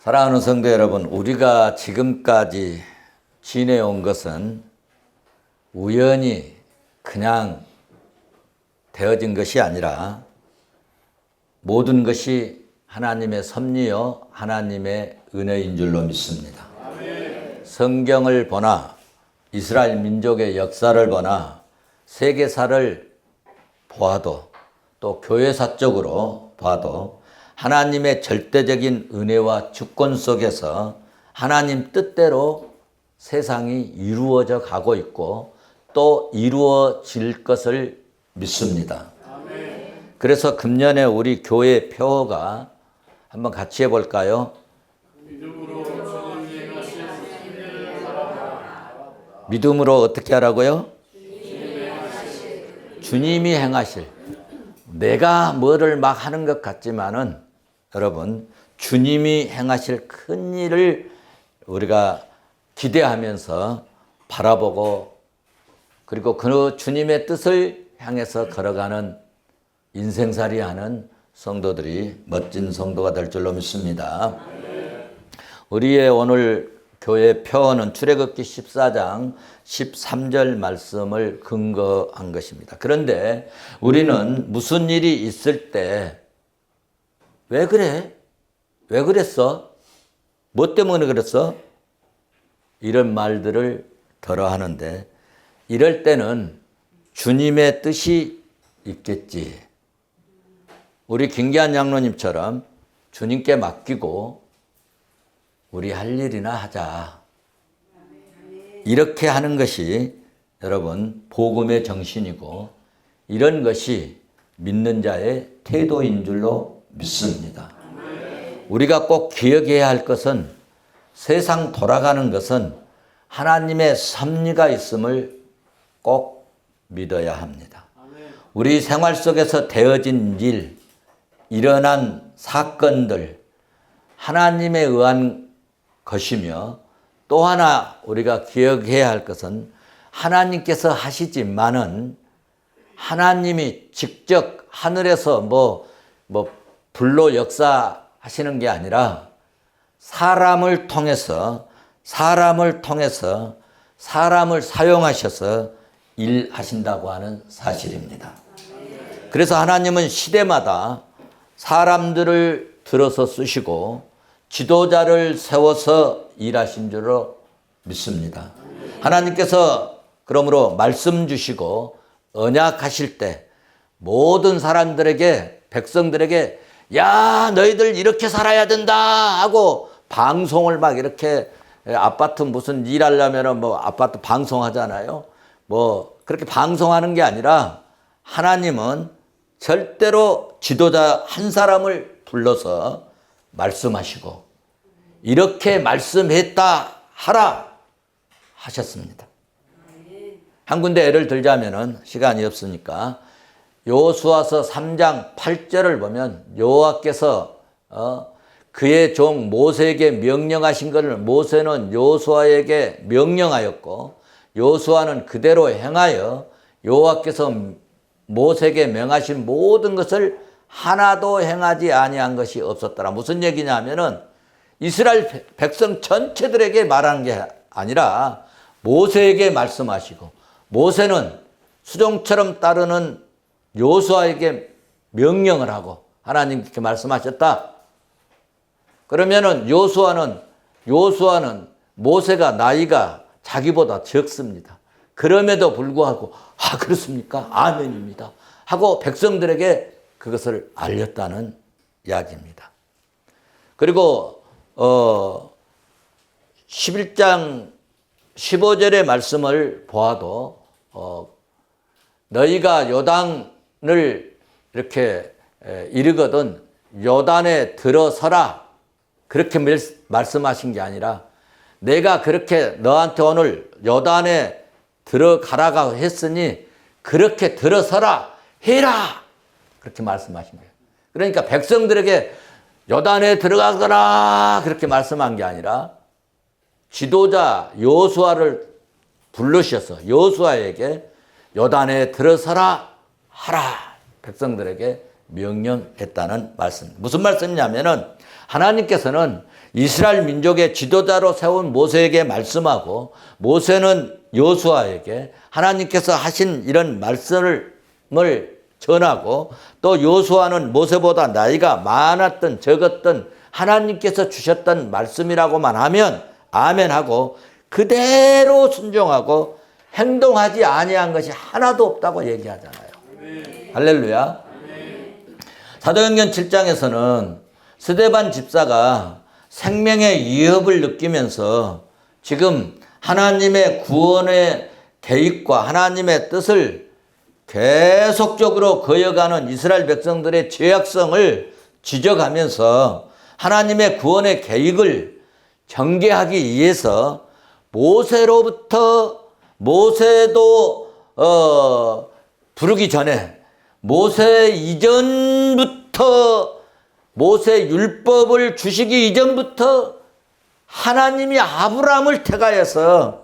사랑하는 성도 여러분, 우리가 지금까지 지내온 것은 우연히 그냥 되어진 것이 아니라 모든 것이 하나님의 섭리요 하나님의 은혜인 줄로 믿습니다. 성경을 보나 이스라엘 민족의 역사를 보나 세계사를 보아도 또 교회사적으로 봐도 하나님의 절대적인 은혜와 주권 속에서 하나님 뜻대로 세상이 이루어져 가고 있고 또 이루어질 것을 믿습니다. 그래서 금년에 우리 교회 표어가 한번 같이 해볼까요? 믿음으로 어떻게 하라고요? 주님이 행하실. 내가 뭐를 막 하는 것 같지만은 여러분, 주님이 행하실 큰 일을 우리가 기대하면서 바라보고 그리고 그 주님의 뜻을 향해서 걸어가는 인생살이 하는 성도들이 멋진 성도가 될 줄로 믿습니다. 우리의 오늘 교회 표어는 출애굽기 14장 13절 말씀을 근거한 것입니다. 그런데 우리는 무슨 일이 있을 때 왜 그래? 왜 그랬어? 뭐 때문에 그랬어? 이런 말들을 들어 하는데 이럴 때는 주님의 뜻이 있겠지. 우리 김기한 장로님처럼 주님께 맡기고 우리 할 일이나 하자. 이렇게 하는 것이 여러분 복음의 정신이고 이런 것이 믿는 자의 태도인 줄로 믿습니다. 우리가 꼭 기억해야 할 것은 세상 돌아가는 것은 하나님의 섭리가 있음을 꼭 믿어야 합니다. 우리 생활 속에서 되어진 일, 일어난 사건들, 하나님에 의한 것이며 또 하나 우리가 기억해야 할 것은 하나님께서 하시지만은 하나님이 직접 하늘에서 뭐 불로 역사하시는 게 아니라 사람을 통해서 사람을 사용하셔서 일하신다고 하는 사실입니다. 그래서 하나님은 시대마다 사람들을 들어서 쓰시고 지도자를 세워서 일하신 줄로 믿습니다. 하나님께서 그러므로 말씀 주시고 언약하실 때 모든 사람들에게 백성들에게 야 너희들 이렇게 살아야 된다 하고 방송을 막 이렇게 아파트 무슨 일하려면 뭐 아파트 방송하잖아요. 뭐 그렇게 방송하는 게 아니라 하나님은 절대로 지도자 한 사람을 불러서 말씀하시고 이렇게 말씀했다 하라 하셨습니다. 한 군데 예를 들자면은 시간이 없으니까 여호수아서 3장 8절을 보면 여호와께서 그의 종 모세에게 명령하신 것을 모세는 여호수아에게 명령하였고 여호수아는 그대로 행하여 여호와께서 모세에게 명하신 모든 것을 하나도 행하지 아니한 것이 없었더라. 무슨 얘기냐면은 이스라엘 백성 전체들에게 말하는 게 아니라 모세에게 말씀하시고 모세는 수종처럼 따르는 여호수아에게 명령을 하고 하나님께 말씀하셨다. 그러면은 여호수아는 모세가 나이가 자기보다 적습니다. 그럼에도 불구하고 그렇습니까? 아멘입니다. 하고 백성들에게 그것을 알렸다는 이야기입니다. 그리고 11장 15절의 말씀을 보아도 너희가 요단을 이렇게 이르거든 요단에 들어서라 그렇게 말씀하신 게 아니라 내가 그렇게 너한테 오늘 요단에 들어가라고 했으니 그렇게 들어서라 해라 그렇게 말씀하신 거예요. 그러니까 백성들에게 요단에 들어가거라 그렇게 말씀한 게 아니라 지도자 여호수아를 부르셔서 여호수아에게 요단에 들어서라 하라 백성들에게 명령했다는 말씀. 무슨 말씀이냐면은 하나님께서는 이스라엘 민족의 지도자로 세운 모세에게 말씀하고 모세는 여호수아에게 하나님께서 하신 이런 말씀을 전하고 또 여호수아는 모세보다 나이가 많았던 적었던 하나님께서 주셨던 말씀이라고만 하면 아멘하고 그대로 순종하고 행동하지 아니한 것이 하나도 없다고 얘기하잖아요. 할렐루야. 사도행전 7장에서는 스데반 집사가 생명의 위협을 느끼면서 지금 하나님의 구원의 계획과 하나님의 뜻을 계속적으로 거역하는 이스라엘 백성들의 죄악성을 지적하면서 하나님의 구원의 계획을 전개하기 위해서 모세도 부르기 전에 모세 이전부터 모세 율법을 주시기 이전부터 하나님이 아브라함을 택하여서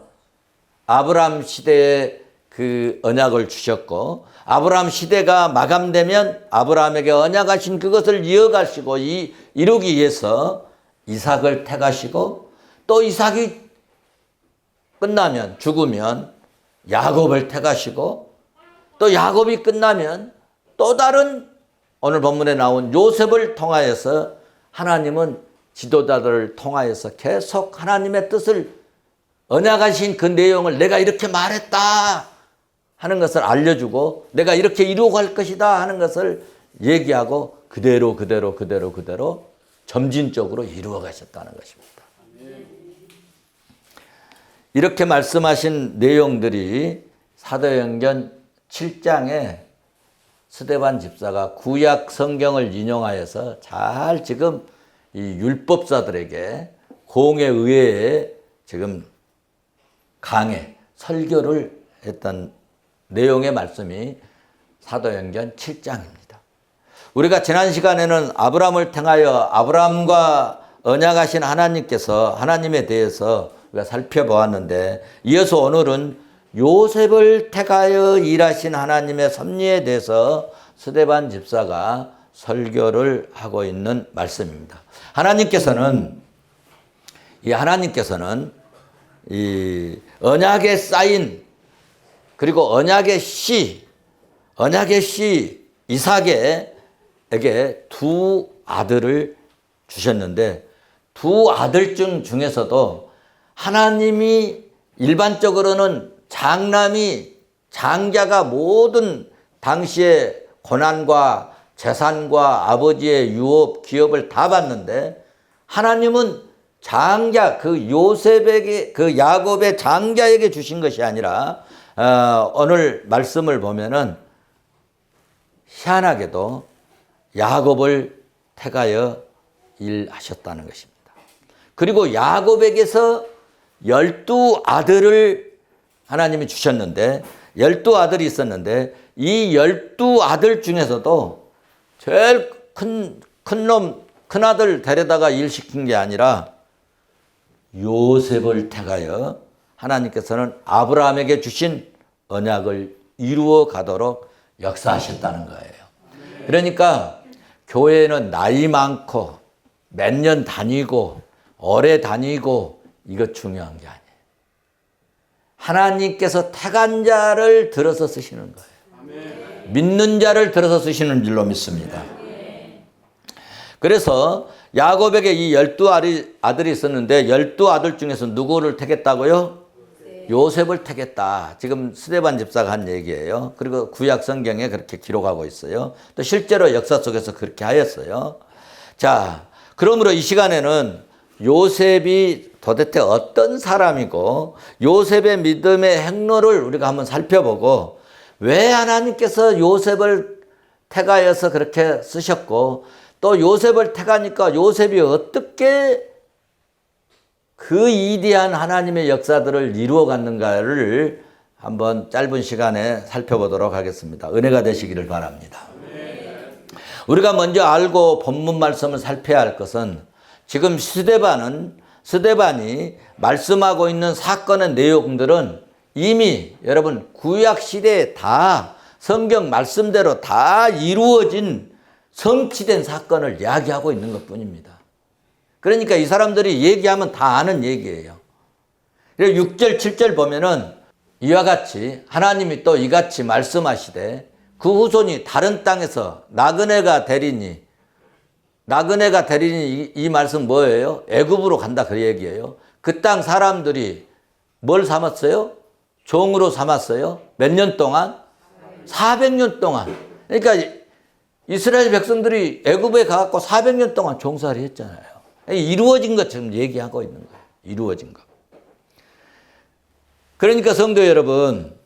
아브라함 시대에 그 언약을 주셨고 아브라함 시대가 마감되면 아브라함에게 언약하신 그것을 이어가시고 이루기 위해서 이삭을 택하시고 또 이삭이 끝나면 죽으면 야곱을 택하시고 또 야곱이 끝나면 또 다른 오늘 본문에 나온 요셉을 통하여서 하나님은 지도자들을 통하여서 계속 하나님의 뜻을 언약하신 그 내용을 내가 이렇게 말했다 하는 것을 알려주고 내가 이렇게 이루어갈 것이다 하는 것을 얘기하고 그대로 점진적으로 이루어 가셨다는 것입니다. 이렇게 말씀하신 내용들이 사도행전 7장에 스데반 집사가 구약 성경을 인용하여서 잘 지금 이 율법사들에게 공의 의회에 지금 강해 설교를 했던 내용의 말씀이 사도행전 7장입니다. 우리가 지난 시간에는 아브라함을 통하여 아브라함과 언약하신 하나님께서 하나님에 대해서 우리가 살펴보았는데 이어서 오늘은 요셉을 택하여 일하신 하나님의 섭리에 대해서 스데반 집사가 설교를 하고 있는 말씀입니다. 하나님께서는 이 언약에 쌓인 그리고 언약의 씨 이삭에게 두 아들을 주셨는데 두 아들 중에서도 하나님이 일반적으로는 장자가 모든 당시의 고난과 재산과 아버지의 유업, 기업을 다 받는데 하나님은 장자, 그 요셉에게, 그 야곱의 장자에게 주신 것이 아니라 오늘 말씀을 보면은 희한하게도 야곱을 택하여 일하셨다는 것입니다. 그리고 야곱에게서 12아들을 하나님이 주셨는데 12아들이 있었는데 이 12아들 중에서도 제일 큰 아들 데려다가 일시킨 게 아니라 요셉을 택하여 하나님께서는 아브라함에게 주신 언약을 이루어 가도록 역사하셨다는 거예요. 그러니까 교회는 나이 많고 몇 년 다니고 오래 다니고 이거 중요한 게 아니에요. 하나님께서 택한 자를 들어서 쓰시는 거예요. 믿는 자를 들어서 쓰시는 줄로 믿습니다. 그래서 야곱에게 이 12아들이 있었는데 12아들 중에서 누구를 택했다고요? 요셉을 택했다. 지금 스데반 집사가 한 얘기예요. 그리고 구약 성경에 그렇게 기록하고 있어요. 또 실제로 역사 속에서 그렇게 하였어요. 자, 그러므로 이 시간에는 요셉이 도대체 어떤 사람이고 요셉의 믿음의 행로를 우리가 한번 살펴보고 왜 하나님께서 요셉을 택하여서 그렇게 쓰셨고 또 요셉을 택하니까 요셉이 어떻게 그 위대한 하나님의 역사들을 이루어 갔는가를 한번 짧은 시간에 살펴보도록 하겠습니다. 은혜가 되시기를 바랍니다. 우리가 먼저 알고 본문 말씀을 살펴야 할 것은 지금 스데반이 말씀하고 있는 사건의 내용들은 이미 여러분 구약 시대에 다 성경 말씀대로 다 이루어진 성취된 사건을 이야기하고 있는 것뿐입니다. 그러니까 이 사람들이 얘기하면 다 아는 얘기예요. 6절, 7절 보면은 이와 같이 하나님이 또 이같이 말씀하시되 그 후손이 다른 땅에서 나그네가 되리니 이 말씀 뭐예요? 애굽으로 간다 그 얘기예요. 그 땅 사람들이 뭘 삼았어요? 종으로 삼았어요. 몇 년 동안? 400년 동안. 그러니까 이스라엘 백성들이 애굽에 가갖고 400년 동안 종살이 했잖아요. 이루어진 것처럼 얘기하고 있는 거예요. 이루어진 것. 그러니까 성도 여러분,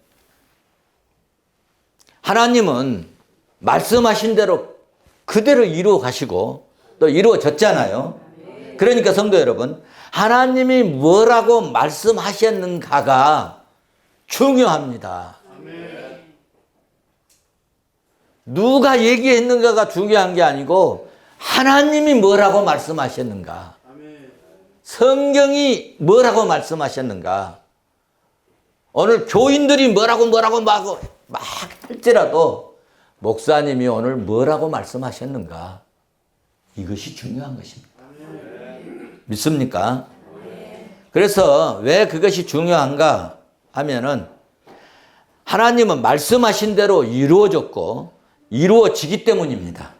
하나님은 말씀하신 대로 그대로 이루어 가시고 또 이루어졌잖아요. 그러니까 성도 여러분, 하나님이 뭐라고 말씀하셨는가가 중요합니다. 누가 얘기했는가가 중요한 게 아니고 하나님이 뭐라고 말씀하셨는가, 성경이 뭐라고 말씀하셨는가. 오늘 교인들이 뭐라고 막 할지라도 목사님이 오늘 뭐라고 말씀하셨는가, 이것이 중요한 것입니다. 믿습니까? 그래서 왜 그것이 중요한가 하면은 하나님은 말씀하신 대로 이루어졌고 이루어지기 때문입니다.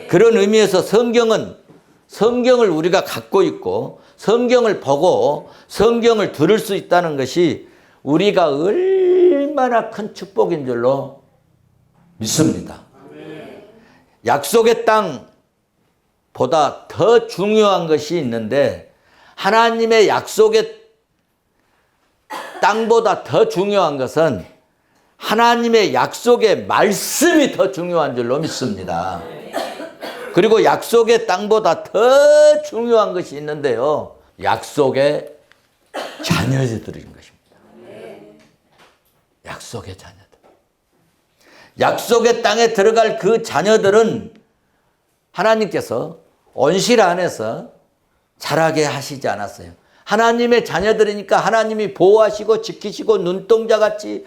그런 의미에서 성경을 우리가 갖고 있고 성경을 보고 성경을 들을 수 있다는 것이 우리가 얼마나 큰 축복인 줄로 믿습니다. 약속의 땅보다 더 중요한 것이 있는데 하나님의 약속의 땅보다 더 중요한 것은 하나님의 약속의 말씀이 더 중요한 줄로 믿습니다. 그리고 약속의 땅보다 더 중요한 것이 있는데요. 약속의 자녀들인 것입니다. 약속의 자녀들. 약속의 땅에 들어갈 그 자녀들은 하나님께서 온실 안에서 자라게 하시지 않았어요. 하나님의 자녀들이니까 하나님이 보호하시고 지키시고 눈동자같이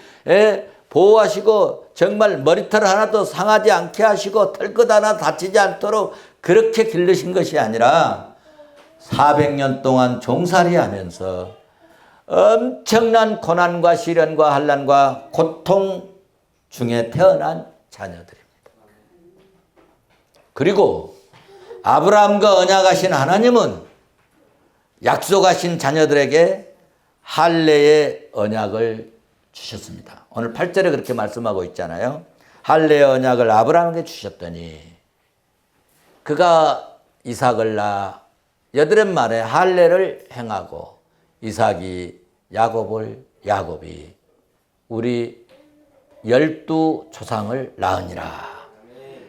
보호하시고 정말 머리털 하나도 상하지 않게 하시고 털끝 하나 다치지 않도록 그렇게 기르신 것이 아니라 400년 동안 종살이 하면서 엄청난 고난과 시련과 환난과 고통 중에 태어난 자녀들입니다. 그리고 아브라함과 언약하신 하나님은 약속하신 자녀들에게 할례의 언약을 주셨습니다. 오늘 8절에 그렇게 말씀하고 있잖아요. 할례의 언약을 아브라함에게 주셨더니 그가 이삭을 낳아 여드렛 말에 할례를 행하고 이삭이 야곱이 우리 12조상을 낳으니라.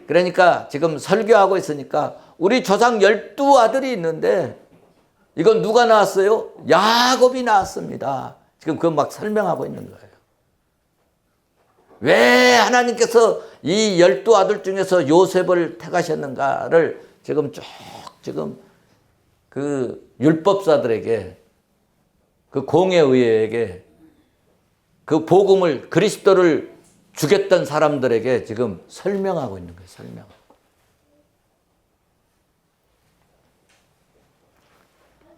그러니까 지금 설교하고 있으니까 우리 조상 12아들이 있는데 이건 누가 낳았어요? 야곱이 낳았습니다. 지금 그거 막 설명하고 있는 거예요. 왜 하나님께서 이 12아들 중에서 요셉을 택하셨는가를 지금 그 율법사들에게 그 공회의회에게 그 복음을 그리스도를 주겠던 사람들에게 지금 설명하고 있는 거예요. 설명.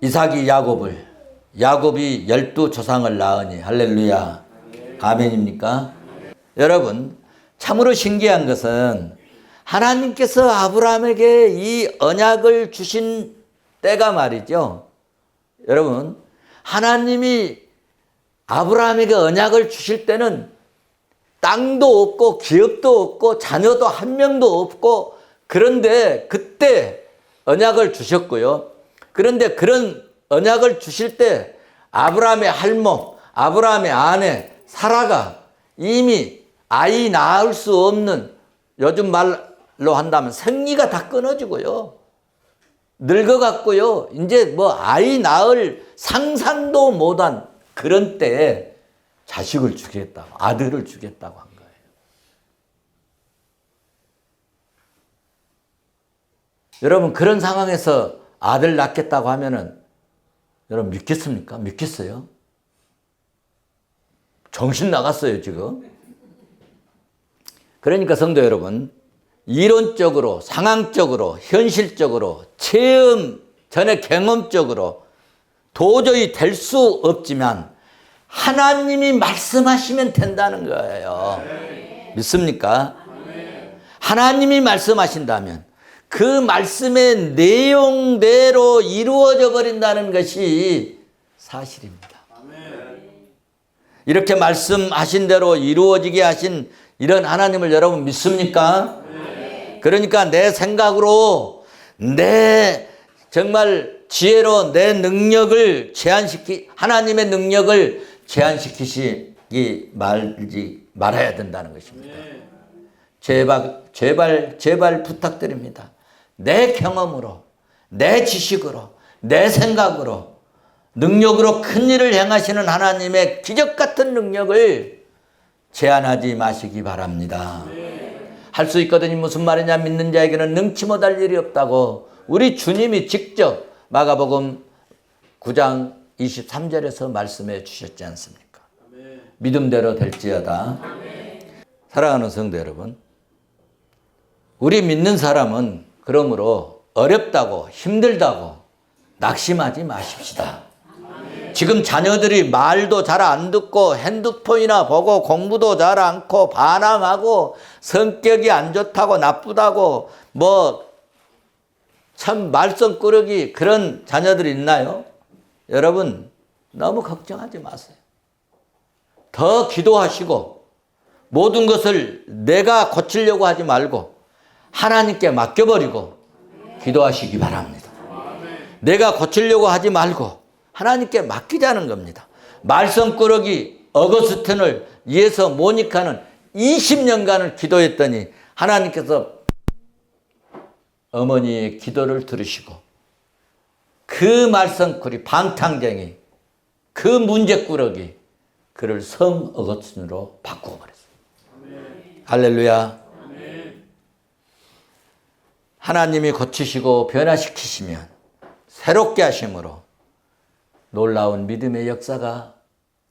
이삭이 야곱이 12조상을 낳으니 할렐루야. 아멘입니까? 여러분, 참으로 신기한 것은 하나님께서 아브라함에게 이 언약을 주신 때가 말이죠. 여러분, 하나님이 아브라함에게 언약을 주실 때는 땅도 없고 기업도 없고 자녀도 한 명도 없고, 그런데 그때 언약을 주셨고요. 그런데 그런 언약을 주실 때 아브라함의 할멈, 아브라함의 아내 사라가 이미 아이 낳을 수 없는, 요즘 말로 한다면 생리가 다 끊어지고요. 늙어갔고요. 이제 뭐 아이 낳을 상상도 못한 그런 때에 자식을 주겠다고, 아들을 주겠다고 한 거예요. 여러분, 그런 상황에서 아들 낳겠다고 하면은 여러분 믿겠습니까? 믿겠어요? 정신 나갔어요, 지금. 그러니까 성도 여러분, 이론적으로, 상황적으로, 현실적으로, 체험적으로 전에 경험적으로 도저히 될 수 없지만 하나님이 말씀하시면 된다는 거예요. 믿습니까? 하나님이 말씀하신다면 그 말씀의 내용대로 이루어져 버린다는 것이 사실입니다. 이렇게 말씀하신 대로 이루어지게 하신 이런 하나님을 여러분 믿습니까? 그러니까 내 생각으로 내 정말 지혜로 내 능력을 하나님의 능력을 제한시키지 말아야 된다는 것입니다. 제발 부탁드립니다. 내 경험으로, 내 지식으로, 내 생각으로, 능력으로 큰 일을 행하시는 하나님의 기적 같은 능력을 제한하지 마시기 바랍니다. 할 수 있거든요. 무슨 말이냐? 믿는 자에게는 능치 못할 일이 없다고 우리 주님이 직접 마가복음 9장 23절에서 말씀해 주셨지 않습니까? 믿음대로 될지어다. 사랑하는 성도 여러분, 우리 믿는 사람은 그러므로 어렵다고 힘들다고 낙심하지 마십시다. 지금 자녀들이 말도 잘 안 듣고 핸드폰이나 보고 공부도 잘 않고 반항하고 성격이 안 좋다고 나쁘다고 참 말썽꾸러기 그런 자녀들이 있나요? 여러분 너무 걱정하지 마세요. 더 기도하시고 모든 것을 내가 고치려고 하지 말고 하나님께 맡겨버리고 기도하시기 바랍니다. 내가 고치려고 하지 말고 하나님께 맡기자는 겁니다. 말썽꾸러기 어거스틴을 위해서 모니카는 20년간을 기도했더니 하나님께서 어머니의 기도를 들으시고 그 말썽꾸러기 방탕쟁이 그 문제꾸러기 그를 성 어거스틴으로 바꾸어버렸어요. 할렐루야. 하나님이 고치시고 변화시키시면 새롭게 하심으로 놀라운 믿음의 역사가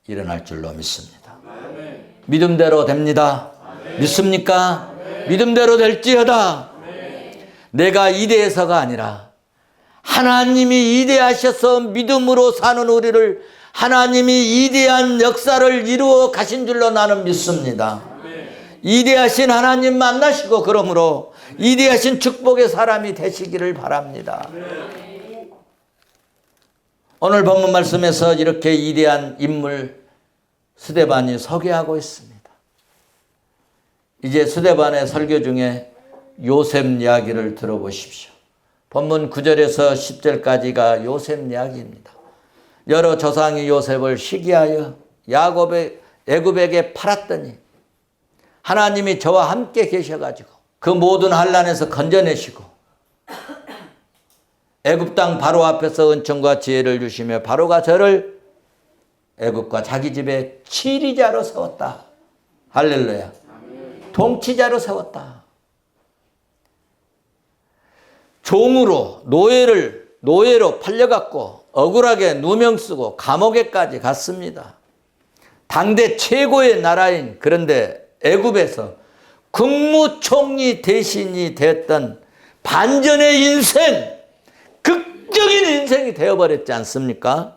일어날 줄로 믿습니다. 믿음대로 됩니다. 믿습니까? 믿음대로 될지어다. 내가 이대해서가 아니라 하나님이 이대하셔서 믿음으로 사는 우리를 하나님이 이대한 역사를 이루어 가신 줄로 나는 믿습니다. 이대하신 하나님 만나시고 그러므로 이대하신 축복의 사람이 되시기를 바랍니다. 오늘 본문 말씀에서 이렇게 이대한 인물 스데반이 소개하고 있습니다. 이제 스데반의 설교 중에 요셉 이야기를 들어보십시오. 본문 9절에서 10절까지가 요셉 이야기입니다. 여러 조상이 요셉을 시기하여 애굽에게 팔았더니 하나님이 저와 함께 계셔가지고 그 모든 환난에서 건져내시고 애굽 땅 바로 앞에서 은총과 지혜를 주시며 바로가 저를 애굽과 자기 집에 치리자로 세웠다. 할렐루야. 통치자로 세웠다. 종으로 노예로 팔려갔고 억울하게 누명 쓰고 감옥에까지 갔습니다. 당대 최고의 나라인 그런데 애굽에서 국무총리 대신이 됐던 반전의 인생, 극적인 인생이 되어버렸지 않습니까?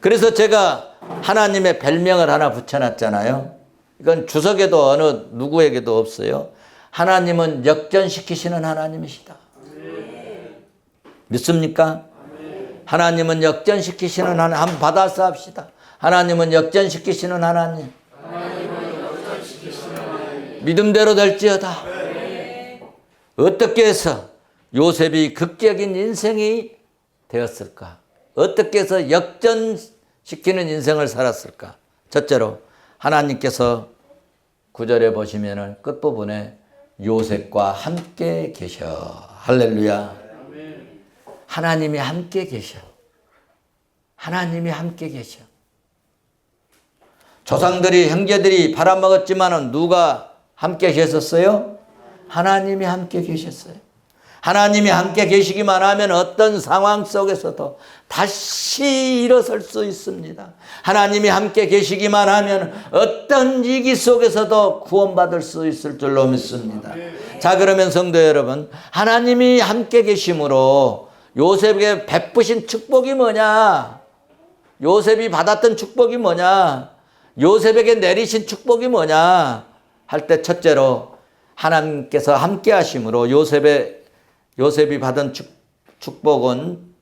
그래서 제가 하나님의 별명을 하나 붙여놨잖아요. 이건 주석에도 어느 누구에게도 없어요. 하나님은 역전시키시는 하나님이시다. 믿습니까? 하나님은 역전시키시는 하나님. 한번 받아서 합시다. 하나님은 역전시키시는 하나님. 믿음대로 될지어다. 어떻게 해서 요셉이 극적인 인생이 되었을까? 어떻게 해서 역전시키는 인생을 살았을까? 첫째로 하나님께서 9절에 보시면 끝부분에 요셉과 함께 계셔. 할렐루야. 하나님이 함께 계셔. 하나님이 함께 계셔. 조상들이 형제들이 팔아먹었지만은 누가 함께 계셨어요? 하나님이 함께 계셨어요. 하나님이 함께 계시기만 하면 어떤 상황 속에서도 다시 일어설 수 있습니다. 하나님이 함께 계시기만 하면 어떤 위기 속에서도 구원받을 수 있을 줄로 믿습니다. 자, 그러면 성도 여러분, 하나님이 함께 계심으로 요셉에게 베푸신 축복이 뭐냐? 요셉이 받았던 축복이 뭐냐? 요셉에게 내리신 축복이 뭐냐? 할 때 첫째로 하나님께서 함께 하심으로 요셉이 받은 축복은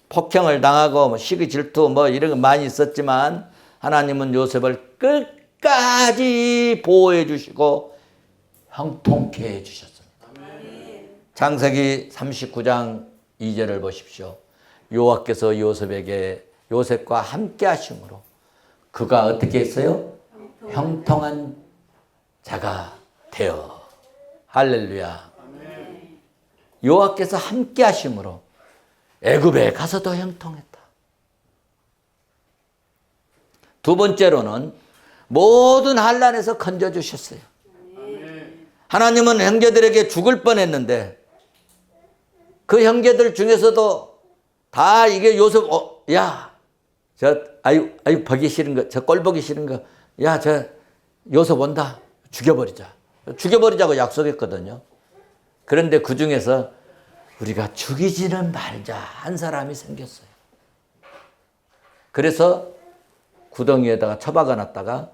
폭행을 당하고 뭐 시기 질투 뭐 이런 거 많이 있었지만 하나님은 요셉을 끝까지 보호해 주시고 형통케 해 주셨습니다. 창세기 39장 2절을 보십시오. 여호와께서 요셉과 함께 하심으로 그가 어떻게 했어요? 형통한 자가 되어. 할렐루야. 여호와께서 함께 하심으로 애굽에 가서도 형통했다. 두 번째로는 모든 환난에서 건져주셨어요. 하나님은 형제들에게 죽을 뻔했는데 그 형제들 중에서도 다 이게 요셉 아유 보기 싫은 거, 저 꼴 보기 싫은 거, 야 저 요셉 온다, 죽여버리자고 약속했거든요. 그런데 그 중에서 우리가 죽이지는 말자 한 사람이 생겼어요. 그래서 구덩이에다가 처박아 놨다가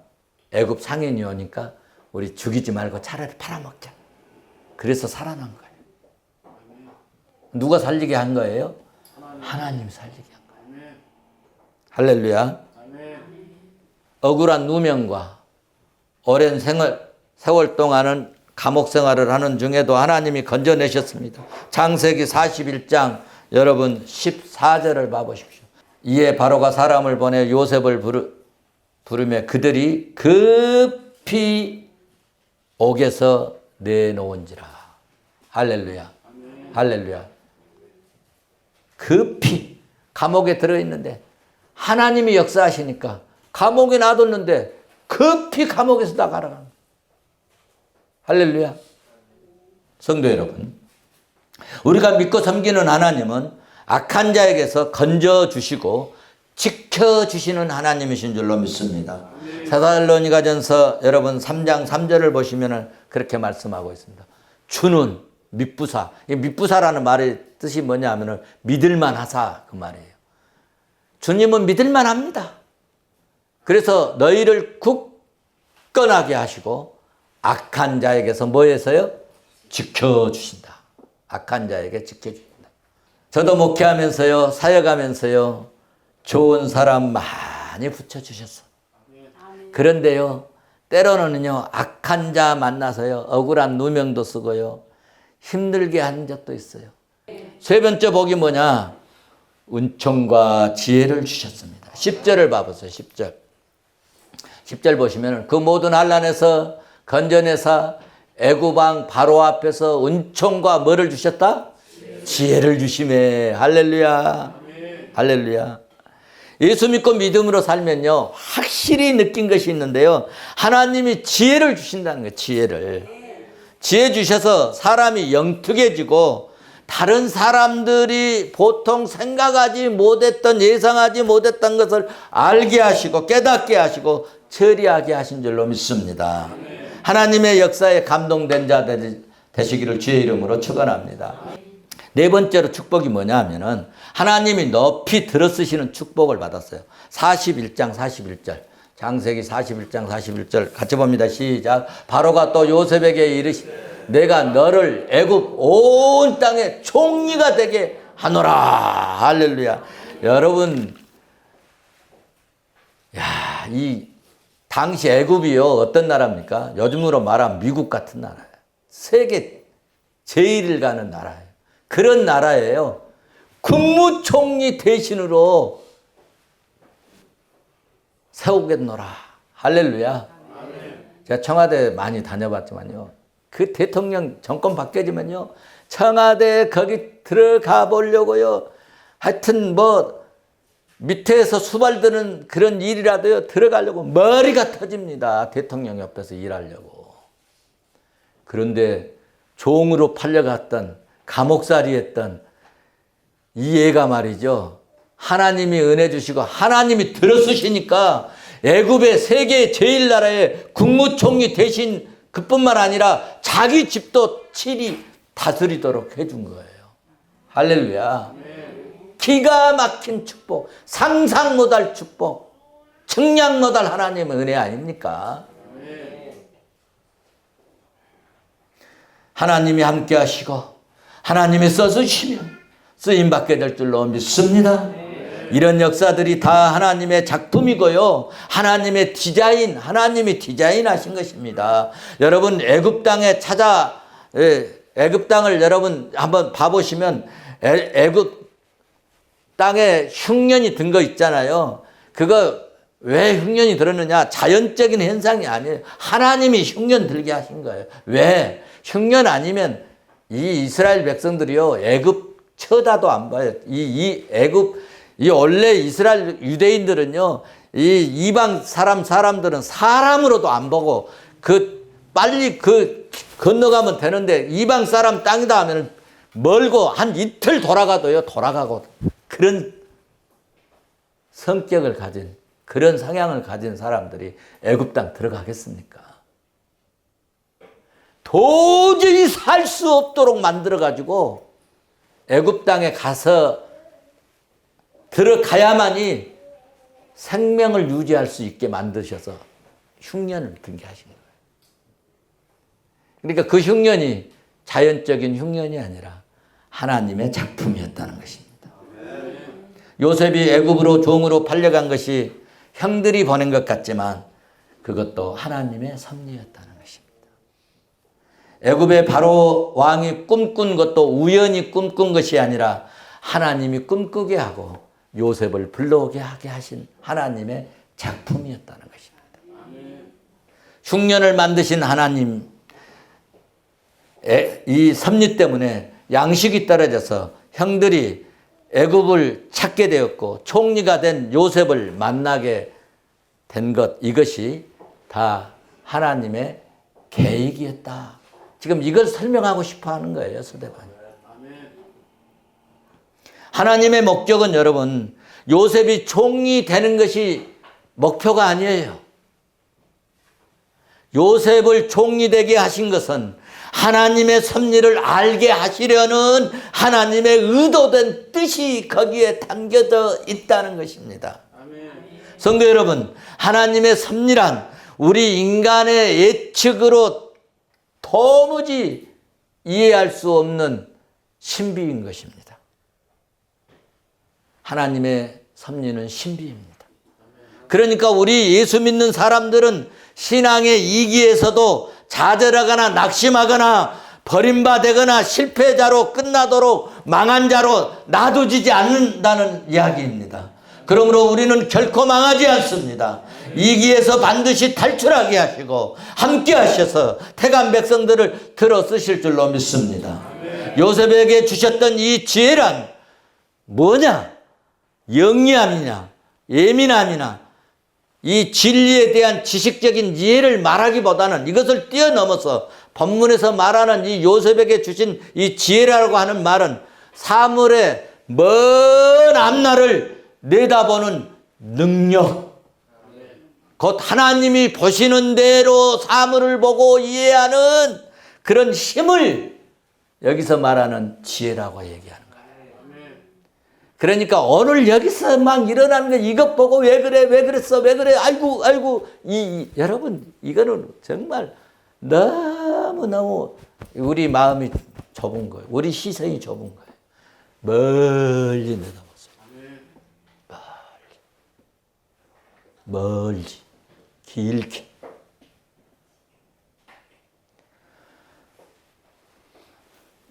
애굽 상인이 오니까 우리 죽이지 말고 차라리 팔아먹자. 그래서 살아난 거예요. 누가 살리게 한 거예요? 하나님이 살리게 한 거예요. 할렐루야. 억울한 누명과 오랜 세월 동안은 감옥 생활을 하는 중에도 하나님이 건져내셨습니다. 창세기 41장 여러분 14절을 봐보십시오. 이에 바로가 사람을 보내 요셉을 부르며 그들이 급히 옥에서 내놓은지라. 할렐루야. 할렐루야. 급히 감옥에 들어있는데 하나님이 역사하시니까 감옥에 놔뒀는데 급히 감옥에서 나가라는 거예요. 할렐루야. 성도 여러분, 우리가 믿고 섬기는 하나님은 악한 자에게서 건져주시고 지켜주시는 하나님이신 줄로 믿습니다. 사살로니가전서 여러분 3장 3절을 보시면 그렇게 말씀하고 있습니다. 주는 믿부사. 믿부사라는 말의 뜻이 뭐냐 하면 믿을만 하사 그 말이에요. 주님은 믿을만 합니다. 그래서 너희를 굳건하게 하시고 악한 자에게서 뭐해서요? 지켜주신다. 악한 자에게 지켜주신다. 저도 목회하면서요, 사역하면서요, 좋은 사람 많이 붙여주셨어. 그런데요, 때로는요, 악한 자 만나서요, 억울한 누명도 쓰고요, 힘들게 한 적도 있어요. 세 번째 복이 뭐냐? 은총과 지혜를 주셨습니다. 10절을 봐보세요. 10절 보시면 그 모든 환난에서 건져내사 애굽 왕 바로 앞에서 은총과 뭐를 주셨다? 지혜를 주심에. 할렐루야. 할렐루야. 예수 믿고 믿음으로 살면요, 확실히 느낀 것이 있는데요, 하나님이 지혜를 주신다는 거예요. 지혜 주셔서 사람이 영특해지고 다른 사람들이 보통 생각하지 못했던, 예상하지 못했던 것을 알게 하시고 깨닫게 하시고 처리하게 하신 줄로 믿습니다. 하나님의 역사에 감동된 자 되시기를 주의 이름으로 축원합니다. 네 번째로 축복이 뭐냐 하면은 하나님이 높이 들어쓰시는 축복을 받았어요. 41장 41절. 창세기 41장 41절 같이 봅니다. 시작. 바로가 또 요셉에게 이르시 내가 너를 애굽 온 땅에 총리가 되게 하노라. 할렐루야. 여러분, 이 당시 애굽이요, 어떤 나라입니까? 요즘으로 말하면 미국 같은 나라예요. 세계 제일을 가는 나라예요. 그런 나라예요. 국무총리 대신으로 세우겠노라. 할렐루야. 제가 청와대 많이 다녀봤지만요, 그 대통령 정권 바뀌어지면요, 청와대 거기 들어가 보려고요, 하여튼 뭐 밑에서 수발드는 그런 일이라도요, 들어가려고 머리가 터집니다. 대통령 옆에서 일하려고. 그런데 종으로 팔려갔던, 감옥살이 했던 이 애가 말이죠, 하나님이 은혜 주시고 하나님이 들어쓰시니까 애굽의 세계 제일 나라의 국무총리 대신 그뿐만 아니라 자기 집도 칠이 다스리도록 해준 거예요. 할렐루야. 기가 막힌 축복, 상상 못할 축복, 측량 못할 하나님의 은혜 아닙니까? 하나님이 함께 하시고 하나님이 써주시면 쓰임받게 될 줄로 믿습니다. 이런 역사들이 다 하나님의 작품이고요. 하나님의 디자인, 하나님이 디자인하신 것입니다. 여러분 애굽 땅에 애굽 땅을 여러분 한번 봐보시면 애굽 땅에 흉년이 든 거 있잖아요. 그거 왜 흉년이 들었느냐? 자연적인 현상이 아니에요. 하나님이 흉년 들게 하신 거예요. 왜? 흉년 아니면 이 이스라엘 백성들이요 애굽 쳐다도 안 봐요. 이 애굽 이 원래 이스라엘 유대인들은요 이 이방 사람들은 사람으로도 안 보고 빨리 건너가면 되는데 이방 사람 땅이다 하면 멀고 한 이틀 돌아가고 그런 성격을 가진 그런 성향을 가진 사람들이 애굽 땅 들어가겠습니까? 도저히 살 수 없도록 만들어가지고 애굽 땅에 가서 들어가야만이 생명을 유지할 수 있게 만드셔서 흉년을 들게 하신 거예요. 그러니까 그 흉년이 자연적인 흉년이 아니라 하나님의 작품이었다는 것입니다. 요셉이 애굽으로 종으로 팔려간 것이 형들이 보낸 것 같지만 그것도 하나님의 섭리였다는 것입니다. 애굽의 바로 왕이 꿈꾼 것도 우연히 꿈꾼 것이 아니라 하나님이 꿈꾸게 하고 요셉을 불러오게 하게 하신 하나님의 작품이었다는 것입니다. 흉년을 만드신 하나님, 이 섭리 때문에 양식이 떨어져서 형들이 애굽을 찾게 되었고 총리가 된 요셉을 만나게 된 것, 이것이 다 하나님의 계획이었다. 지금 이걸 설명하고 싶어 하는 거예요, 서대반이. 하나님의 목적은 여러분 요셉이 총리 되는 것이 목표가 아니에요. 요셉을 총리 되게 하신 것은 하나님의 섭리를 알게 하시려는 하나님의 의도된 뜻이 거기에 담겨져 있다는 것입니다. 성도 여러분, 하나님의 섭리란 우리 인간의 예측으로 도무지 이해할 수 없는 신비인 것입니다. 하나님의 섭리는 신비입니다. 그러니까 우리 예수 믿는 사람들은 신앙의 이기에서도 좌절하거나 낙심하거나 버림받거나 실패자로 끝나도록 망한 자로 놔두지 않는다는 이야기입니다. 그러므로 우리는 결코 망하지 않습니다. 이기에서 반드시 탈출하게 하시고 함께 하셔서 택한 백성들을 들어 쓰실 줄로 믿습니다. 요셉에게 주셨던 이 지혜란 뭐냐? 영리함이냐, 예민함이나 이 진리에 대한 지식적인 이해를 말하기보다는 이것을 뛰어넘어서 본문에서 말하는 이 요셉에게 주신 이 지혜라고 하는 말은 사물의 먼 앞날을 내다보는 능력, 곧 하나님이 보시는 대로 사물을 보고 이해하는 그런 힘을 여기서 말하는 지혜라고 얘기하는 거예요. 그러니까 오늘 여기서 막 일어나는 거 이것 보고 왜 그래 왜 그랬어 왜 그래 아이고 여러분 이거는 정말 너무너무 우리 마음이 좁은 거예요. 우리 시선이 좁은 거예요. 멀리 내다보세요. 멀리 길게.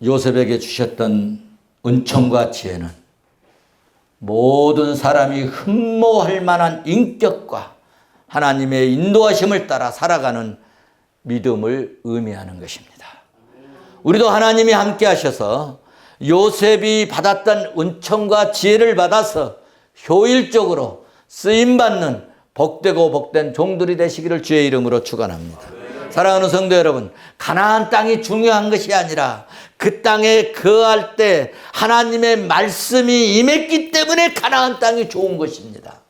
요셉에게 주셨던 은총과 지혜는 모든 사람이 흠모할 만한 인격과 하나님의 인도하심을 따라 살아가는 믿음을 의미하는 것입니다. 우리도 하나님이 함께 하셔서 요셉이 받았던 은총과 지혜를 받아서 효율적으로 쓰임받는 복되고 복된 종들이 되시기를 주의 이름으로 축원합니다. 사랑하는 성도 여러분, 가나안 땅이 중요한 것이 아니라 그 땅에 거할 때 하나님의 말씀이 임했기 때문에 가나안 땅이 좋은 것입니다.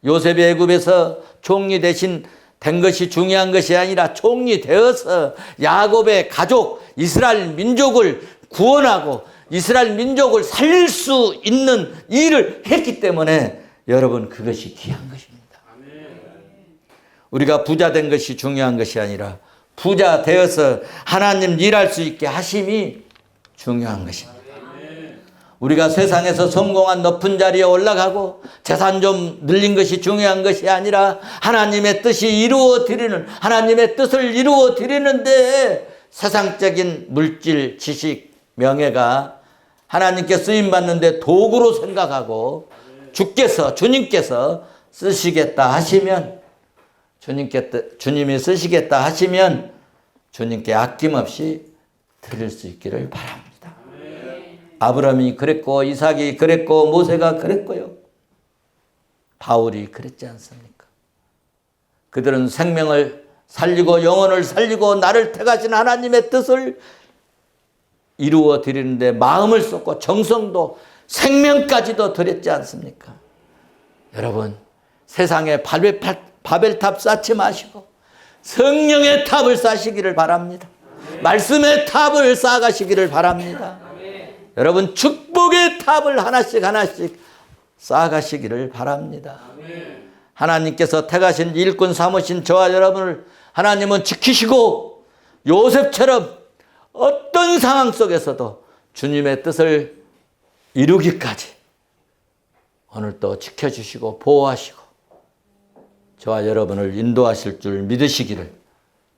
요셉이 애굽에서 총리 대신 된 것이 중요한 것이 아니라 총리 되어서 야곱의 가족 이스라엘 민족을 구원하고 이스라엘 민족을 살릴 수 있는 일을 했기 때문에 여러분 그것이 귀한 것입니다. 우리가 부자 된 것이 중요한 것이 아니라 부자 되어서 하나님 일할 수 있게 하심이 중요한 것입니다. 우리가 세상에서 성공한 높은 자리에 올라가고 재산 좀 늘린 것이 중요한 것이 아니라 하나님의 뜻이 이루어지는, 하나님의 뜻을 이루어지는데 세상적인 물질, 지식, 명예가 하나님께 쓰임받는데 도구로 생각하고 주님께서 쓰시겠다 하시면, 주님이 쓰시겠다 하시면 주님께 아낌없이 드릴 수 있기를 바랍니다. 아브라함이 그랬고, 이삭이 그랬고, 모세가 그랬고요. 바울이 그랬지 않습니까? 그들은 생명을 살리고 영혼을 살리고 나를 택하신 하나님의 뜻을 이루어 드리는데 마음을 쏟고 정성도 생명까지도 드렸지 않습니까? 여러분, 세상에 바벨탑 쌓지 마시고 성령의 탑을 쌓으시기를 바랍니다. 말씀의 탑을 쌓아가시기를 바랍니다. 여러분, 축복의 탑을 하나씩 쌓아가시기를 바랍니다. 하나님께서 택하신 일꾼 삼으신 저와 여러분을 하나님은 지키시고 요셉처럼 어떤 상황 속에서도 주님의 뜻을 이루기까지 오늘 또 지켜주시고 보호하시고 저와 여러분을 인도하실 줄 믿으시기를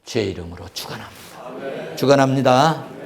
주의 이름으로 축원합니다. 축원합니다.